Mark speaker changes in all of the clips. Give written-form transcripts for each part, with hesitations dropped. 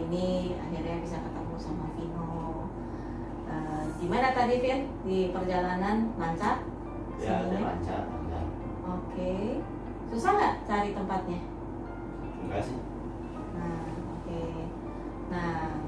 Speaker 1: ini akhirnya bisa ketemu sama Vino. Gimana tadi Vin? Di perjalanan lancar?
Speaker 2: Ya, lancar.
Speaker 1: Oke. Susah nggak cari tempatnya?
Speaker 2: Enggak sih.
Speaker 1: Oke. Nah,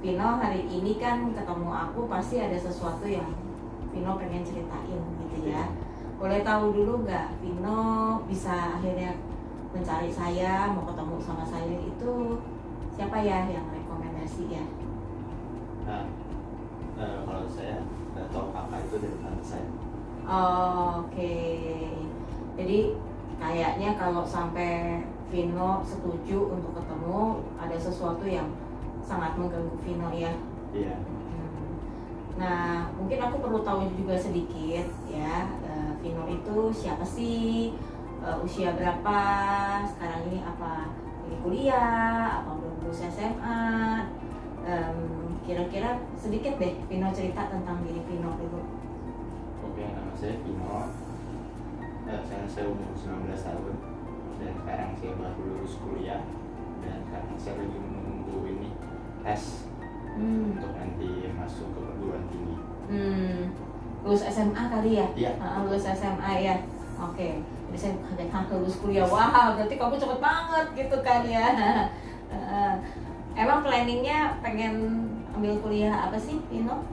Speaker 1: Vino hari ini kan ketemu aku pasti ada sesuatu yang Vino pengen ceritain gitu ya. Boleh tahu dulu nggak Vino bisa akhirnya mencari saya, mau ketemu sama saya itu siapa ya yang rekomendasi ya?
Speaker 2: Nah, kalau saya nggak tahu kakak itu dari tante saya.
Speaker 1: Oke. Jadi kayaknya kalau sampai Vino setuju untuk ketemu, ada sesuatu yang sangat mengganggu Vino ya.
Speaker 2: Iya.
Speaker 1: Nah, mungkin aku perlu tahu juga sedikit ya, Vino itu siapa sih, usia berapa, sekarang ini apa ini kuliah, apa belum lulus SMA, kira-kira sedikit deh Vino cerita tentang diri Vino dulu.
Speaker 2: Oke, nama saya Vino. Saya umur 19 tahun dan sekarang saya baru lulus kuliah dan sekarang saya lagi menunggu ini tes untuk nanti masuk ke perguruan tinggi.
Speaker 1: Lulus SMA kali ya?
Speaker 2: Iya.
Speaker 1: Lulus SMA ya. Oke. Jadi saya kaget lulus kuliah. Wah, berarti kamu cepet banget gitu kan ya. Emang planningnya pengen ambil kuliah apa sih, Vino?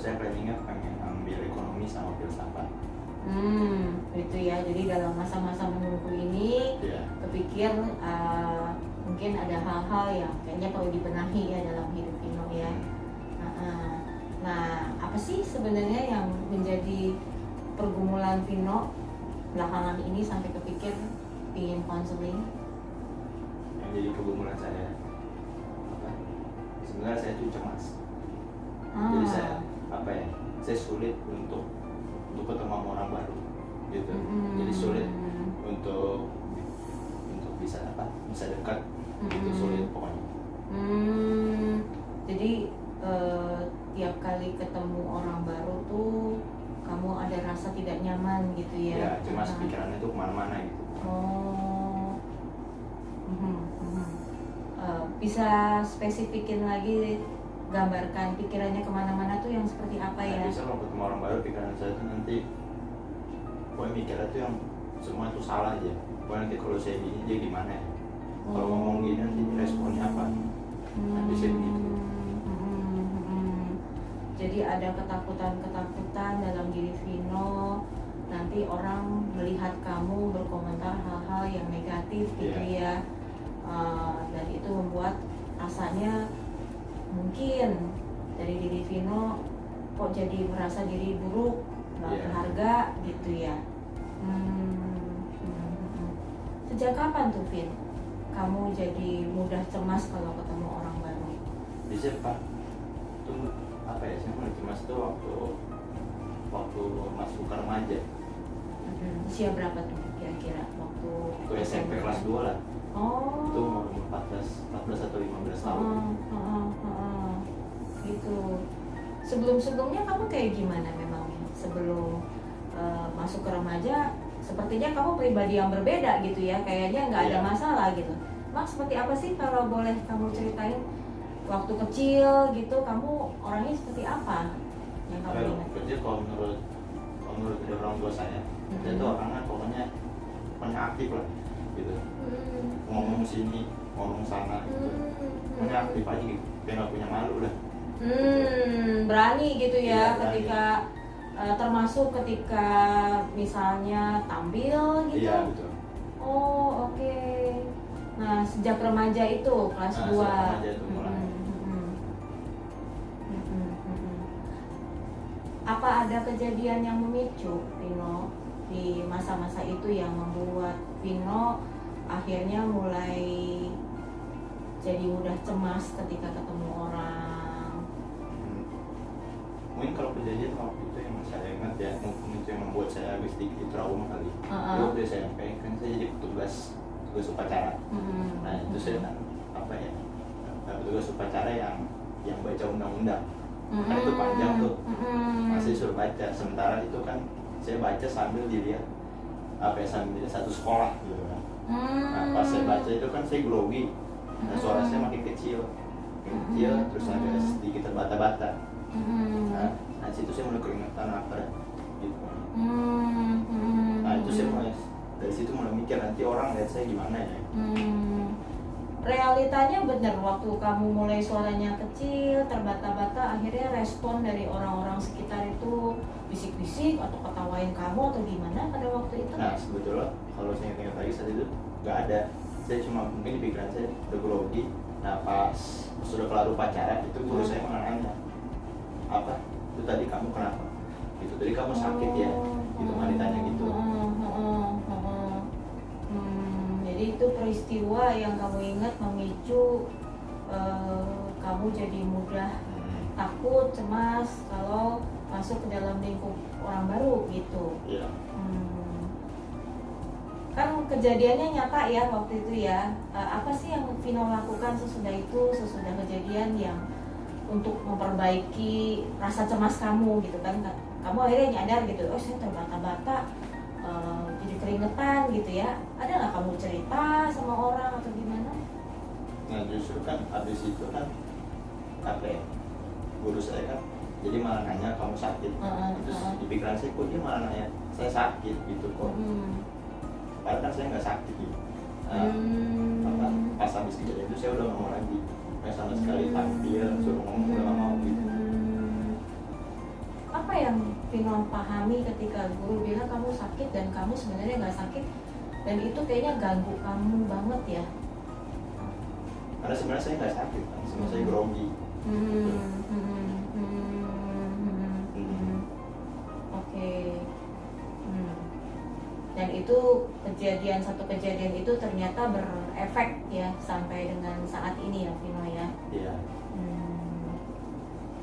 Speaker 2: Saya planningnya pengen ambil ekonomi sama filsafat.
Speaker 1: Itu ya. Jadi dalam masa-masa menunggu ini, kepikir mungkin ada hal-hal yang kayaknya perlu dibenahi ya dalam hidup Vino ya. Nah, apa sih sebenarnya yang menjadi pergumulan Vino belakangan ini sampai kepikir ingin konseling?
Speaker 2: Yang jadi pergumulan saya, sebenarnya saya tuh cemas. Jadi saya sulit untuk ketemu sama orang baru, gitu. Jadi sulit untuk bisa dekat, itu sulit pokoknya.
Speaker 1: Jadi tiap kali ketemu orang baru tuh kamu ada rasa tidak nyaman gitu ya?
Speaker 2: Ya, cemas pikirannya tuh kemana-mana gitu.
Speaker 1: Bisa spesifikin lagi, gambarkan pikirannya kemana-mana tuh yang seperti apa ya?
Speaker 2: Bisa kalau ketemu orang baru pikiran saya tuh nanti mikirnya tuh yang semua tuh salah aja. Nanti kalau saya gini dia gimana ya? Kalau ngomong gini nanti responnya apa? Nanti saya gitu.
Speaker 1: Jadi ada ketakutan dalam diri Vino, nanti orang melihat kamu berkomentar hal-hal yang negatif gitu ya. Dan itu membuat rasanya mungkin dari diri Vino kok jadi merasa diri buruk, gak berharga gitu ya. Sejak kapan tuh Vin kamu jadi mudah cemas kalau ketemu orang baru?
Speaker 2: Bisa Pak, tunggu apa ya, saya mulai cemas tuh waktu masuk ke remaja.
Speaker 1: Usia berapa tuh kira-kira waktu
Speaker 2: SMP kelas 2 lah. Itu umur 14 atau 15 tahun.
Speaker 1: Gitu. Sebelumnya kamu kayak gimana memangnya? Sebelum masuk ke remaja, sepertinya kamu pribadi yang berbeda gitu ya. Kayaknya nggak ada masalah gitu. Mak, seperti apa sih kalau boleh kamu ceritain? Waktu kecil gitu, kamu orangnya seperti apa yang kamu ingat?
Speaker 2: Kecil kalau menurut orang tua saya tuh orangnya pokoknya aktif lah gitu. Ngomong sini, ngomong sana gitu. Pokoknya aktif aja gitu. Kayak nggak punya malu lah.
Speaker 1: Berani gitu ya,
Speaker 2: berani.
Speaker 1: ketika termasuk ketika misalnya tampil gitu.
Speaker 2: Iya, betul.
Speaker 1: Oh, oke. Nah, sejak remaja itu kelas 2.
Speaker 2: Sejak remaja itu mulai.
Speaker 1: Apa ada kejadian yang memicu Vino di masa-masa itu yang membuat Vino akhirnya mulai jadi mudah cemas ketika ketemu orang?
Speaker 2: Mungkin kalau kejadian waktu itu yang saya ingat ya, mungkin itu yang membuat saya agak sedikit trauma kali. Waktu SMP kan saya jadi petugas upacara. Nah itu saya kan petugas upacara yang baca undang-undang. Kan itu panjang tuh, masih suruh baca. Sementara itu kan saya baca sambil dilihat sambil dilihat satu sekolah gitu kan. Nah pas saya baca itu kan saya grogi, Nah suara saya makin kecil, terus ada sedikit terbata-bata. Nah situ saya mulai keringetan apa gitu. Nah itu saya mulai dari situ mulai mikir nanti orang lihat saya gimana ya.
Speaker 1: Realitanya bener, waktu kamu mulai suaranya kecil, terbata-bata, akhirnya respon dari orang-orang sekitar itu bisik-bisik atau ketawain kamu atau gimana pada waktu itu?
Speaker 2: Nah sebetulnya kalau saya ingat lagi saat itu nggak ada, saya cuma mungkin di pikiran saya udah grogi. Nah pas sudah kelar upacara itu guru saya menanya, apa itu tadi kamu kenapa? Itu tadi kamu sakit ya? Gitu kan ditanya gitu.
Speaker 1: Jadi itu peristiwa yang kamu ingat memicu kamu jadi mudah takut, cemas kalau masuk ke dalam lingkup orang baru gitu.
Speaker 2: Iya.
Speaker 1: Kan kejadiannya nyata ya waktu itu ya. Apa sih yang Vino lakukan sesudah itu, sesudah kejadian yang untuk memperbaiki rasa cemas kamu gitu kan? Kamu akhirnya nyadar gitu, oh saya terbata-bata, jadi keringetan gitu ya. Ada nggak kamu cerita sama orang atau gimana?
Speaker 2: Nah justru kan habis itu kan apa ya, guru saya kan jadi malah nanya kamu sakit. Terus di pikiran saya kok dia malah nanya saya sakit gitu kok. Padahal kan saya nggak sakit gitu. Pas habis kejadian itu saya udah ngomong lagi, sama sekali tampil suruh ngomong udah nggak mau gitu.
Speaker 1: Apa yang Vino pahami ketika guru bilang kamu sakit dan kamu sebenarnya nggak sakit, dan itu kayaknya ganggu kamu banget ya?
Speaker 2: Karena sebenarnya saya nggak sakit, kan sebenarnya saya grogi.
Speaker 1: Oke. Dan itu satu kejadian itu ternyata berefek ya sampai dengan saat ini ya Vino ya.
Speaker 2: Iya.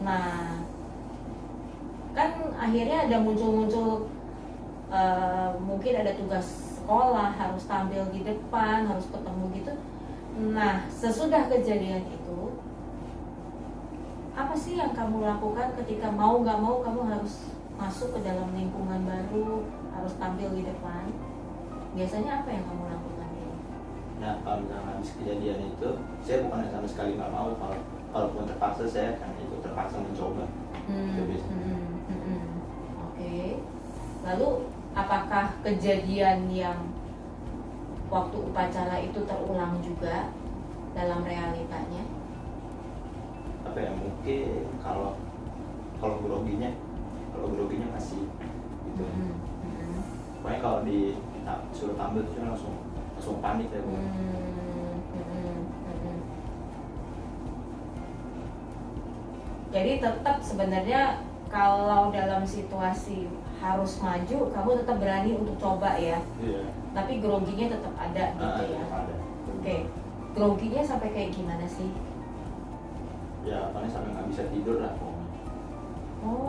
Speaker 1: Nah, kan akhirnya ada muncul mungkin ada tugas sekolah, harus tampil di depan, harus ketemu gitu. Nah, sesudah kejadian itu, apa sih yang kamu lakukan ketika mau nggak mau kamu harus masuk ke dalam lingkungan baru, harus tampil di depan? Biasanya apa yang kamu lakukan?
Speaker 2: Nah, kalau misalnya habis kejadian itu, saya bukan sama sekali nggak mau. Kalaupun terpaksa saya akan itu terpaksa mencoba.
Speaker 1: Oke. Lalu apakah kejadian yang waktu upacara itu terulang juga dalam realitanya?
Speaker 2: Apa ya, mungkin kalau groginya masih gitu. Pokoknya kalau suruh tampil itu langsung panik ya Bu.
Speaker 1: Jadi tetap sebenarnya kalau dalam situasi harus maju, kamu tetap berani untuk coba ya.
Speaker 2: Iya.
Speaker 1: Tapi groginya tetap ada gitu ya.
Speaker 2: Ada.
Speaker 1: Oke. Groginya sampai kayak gimana sih?
Speaker 2: Ya, paling sampai nggak bisa tidur lah pokoknya.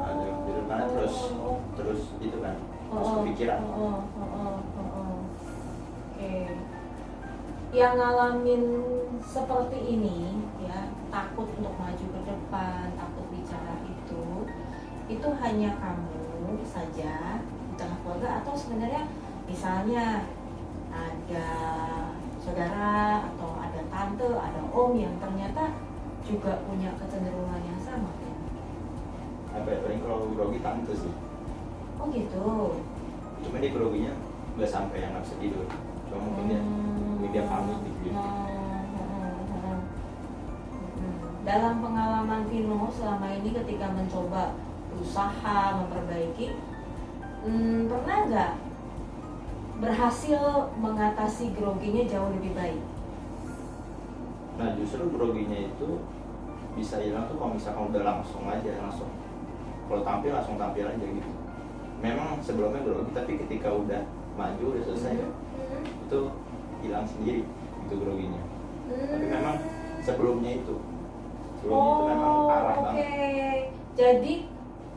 Speaker 2: Ada yang tidur karena terus itu kan, terus kepikiran.
Speaker 1: Oke. Yang ngalamin seperti ini ya, takut untuk maju ke depan, takut bicara itu hanya kamu saja di tengah keluarga, atau sebenarnya misalnya ada saudara atau ada tante, ada om yang ternyata juga punya kecenderungan yang sama kan?
Speaker 2: Apa ya, paling kalau grogi tante sih.
Speaker 1: Oh gitu.
Speaker 2: Cuma dia groginya nggak sampai yang nggak bisa tidur. Cuma mungkin dia panik gitu.
Speaker 1: Dalam pengalaman Vino selama ini ketika mencoba berusaha memperbaiki, pernah nggak berhasil mengatasi groginya jauh lebih baik?
Speaker 2: Nah justru groginya itu bisa hilang tuh kalau misalkan udah langsung kalau tampil langsung tampil aja gitu. Memang sebelumnya grogi, tapi ketika udah maju udah selesai itu hilang sendiri itu groginya. Tapi memang sebelumnya itu memang parah banget.
Speaker 1: Jadi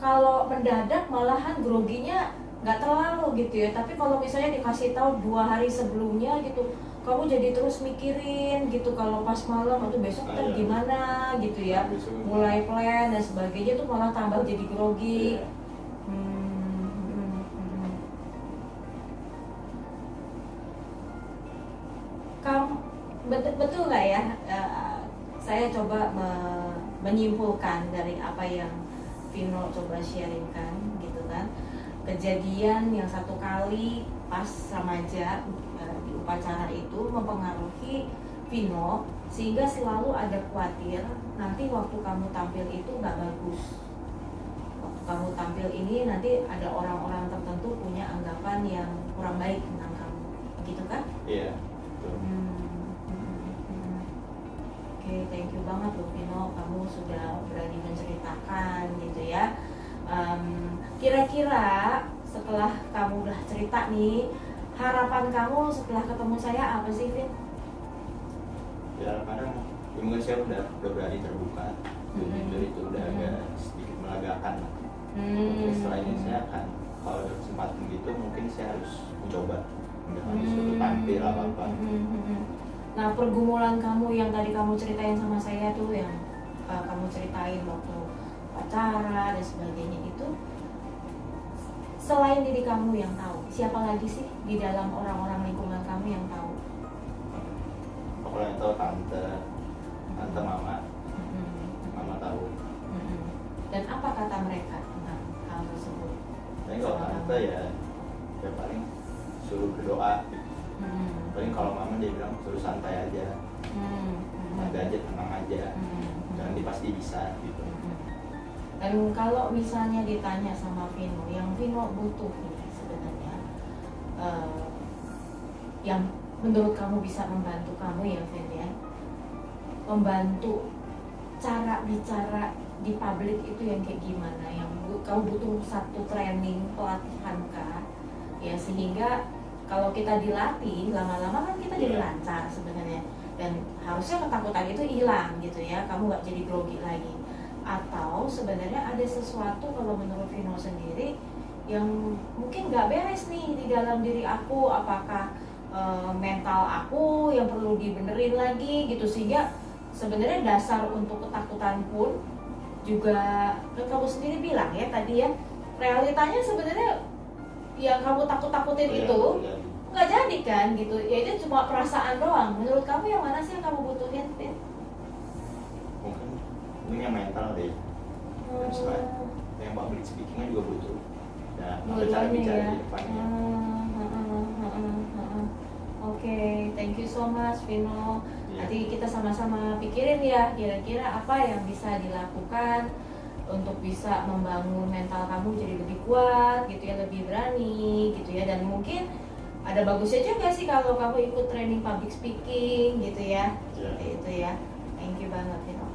Speaker 1: kalau mendadak malahan groginya nggak terlalu gitu ya. Tapi kalau misalnya dikasih tahu 2 hari sebelumnya gitu, kamu jadi terus mikirin gitu, kalau pas malam atau besok kan gimana gitu ya, mulai plan dan sebagainya tuh malah tambah jadi grogi. Kamu betul nggak ya saya coba menyimpulkan dari apa yang Vino coba sharingkan gitu kan. Kejadian yang satu kali pas remaja di upacara itu mempengaruhi Vino sehingga selalu ada khawatir nanti waktu kamu tampil itu nggak bagus. Waktu kamu tampil ini nanti ada orang-orang tertentu punya anggapan yang kurang baik tentang kamu, gitu kan?
Speaker 2: Iya.
Speaker 1: Oke, thank you banget loh Vino, kamu sudah berani menceritakan gitu ya. Kira-kira setelah kamu udah cerita nih, harapan kamu setelah ketemu saya apa sih, Vin?
Speaker 2: Ya kadang mungkin saya udah berani terbuka, jujur itu udah agak sedikit melagakan. Mungkin setelah ini saya akan, kalau ada kesempatan gitu mungkin saya harus mencoba, nggak harus untuk tampil apa-apa.
Speaker 1: Nah, pergumulan kamu yang tadi kamu ceritain sama saya tuh, yang kamu ceritain waktu pacaran dan sebagainya itu, selain diri kamu yang tahu, siapa lagi sih di dalam orang-orang lingkungan kamu yang tahu?
Speaker 2: Kalau yang tahu tante mama, mama tahu.
Speaker 1: Dan apa kata mereka tentang hal tersebut?
Speaker 2: Tapi kalau tante ya paling suruh berdoa. Paling kalau mama dia bilang suruh santai aja, santai aja, tenang aja, jangan pasti bisa gitu.
Speaker 1: Dan kalau misalnya ditanya sama Vino, yang Vino butuh ini sebenarnya, yang menurut kamu bisa membantu kamu ya Vin ya, membantu cara bicara di publik itu yang kayak gimana, yang kamu butuh satu training, pelatihan kah ya, sehingga kalau kita dilatih lama-lama kan kita jadi lancar sebenarnya, dan harusnya ketakutan itu hilang gitu ya, kamu nggak jadi grogi lagi. Atau sebenarnya ada sesuatu kalau menurut Vino sendiri yang mungkin nggak beres nih di dalam diri aku, apakah mental aku yang perlu dibenerin lagi gitu, sehingga sebenarnya dasar untuk ketakutan pun juga kan kamu sendiri bilang ya tadi ya, realitanya sebenarnya yang kamu takut-takutin itu nggak jadi kan gitu ya, itu cuma perasaan doang. Menurut kamu yang mana sih yang kamu butuhin, Vin?
Speaker 2: Mungkin yang mental deh, misalnya yang public speakingnya juga butuh ya, cara bicara di depannya.
Speaker 1: Oke, thank you so much Vino. Nanti kita sama-sama pikirin ya kira-kira apa yang bisa dilakukan untuk bisa membangun mental kamu jadi lebih kuat gitu ya, lebih berani gitu ya. Dan mungkin ada bagusnya juga sih kalau kamu ikut training public speaking gitu ya. Itu ya. Thank you banget Vino.